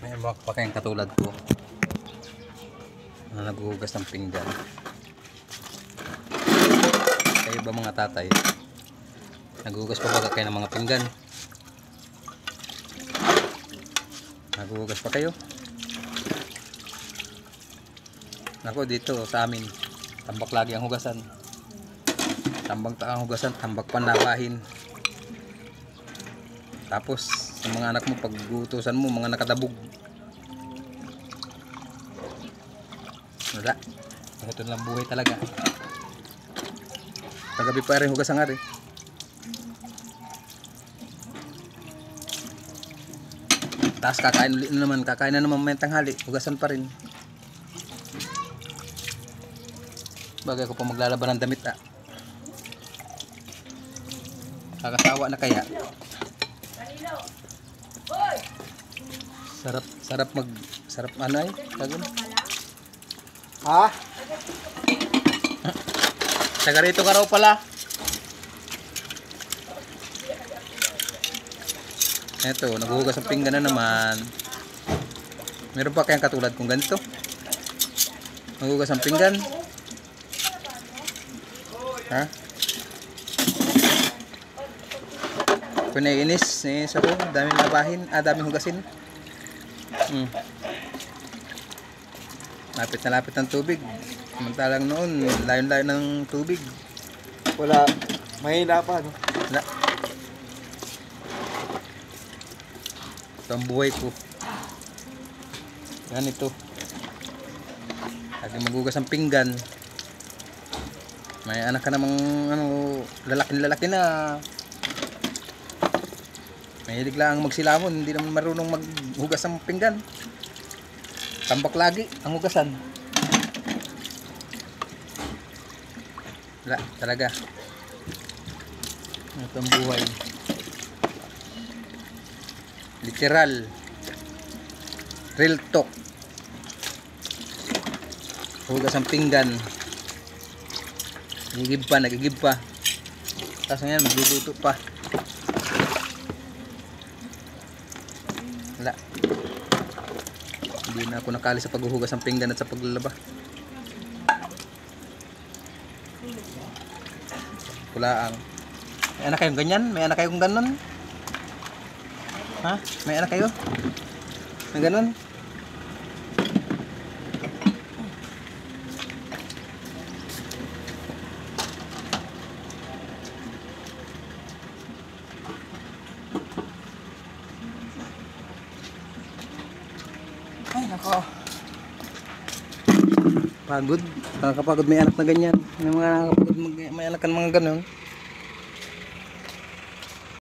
May mga kapakayang katulad ko na naghuhugas ng pinggan. Kayo ba mga tatay? Naghuhugas pa ba kayo ng mga pinggan? Naghuhugas pa kayo? Ako dito sa amin, tambak lagi ang hugasan. Tambak ang hugasan, tambak panlabahin. Tapos sa mga anak mo, paggutusan mo, mga nakadabog. Wala. Ito lang buhay talaga. Paggabi pa rin hugasan nga rin. Tapos kakain ulit na naman. Kakain na naman may tanghali. Hugasan pa rin. Bagay ko pa maglalaban ng damit. Kakasawa na kaya. Sarap ano ay? Tagal. Ha? Taga rito ka raw pala. Eto, naghuhugas ng pinggan na naman. Meron pa kayang katulad kung ganito? Naghuhugas ng pinggan? Ha? Pinainis sa ko, daming labahin, daming hugasin. Lapit na lapit ng tubig. Samantalang noon, layo-layo ng tubig. Wala. Mahina pa, no? Wala. Ito ang buhay ko. Ganito. Lagi maghugas ng pinggan. May anak ka namang lalaki na. Mahilig lang magsilamon, hindi naman marunong maghugas ng pinggan. Tambak lagi ang hugasan. Wala, talaga. Ito ang buhay. Literal. Real talk. Hugas ang pinggan. Nagigib pa. Tapos ngayon, magluluto pa. Wala. Hindi na ako nakali sa paghuhugas ng pinggan at sa paglalaba. Kulaang. May anak kayong ganyan? May anak kayong ganon? Ha? May anak kayo? May ganon? Ay, nako. Pagod. Nakakapagod may anak na ganyan. May mga nakakapagod may anak ka mga ganon.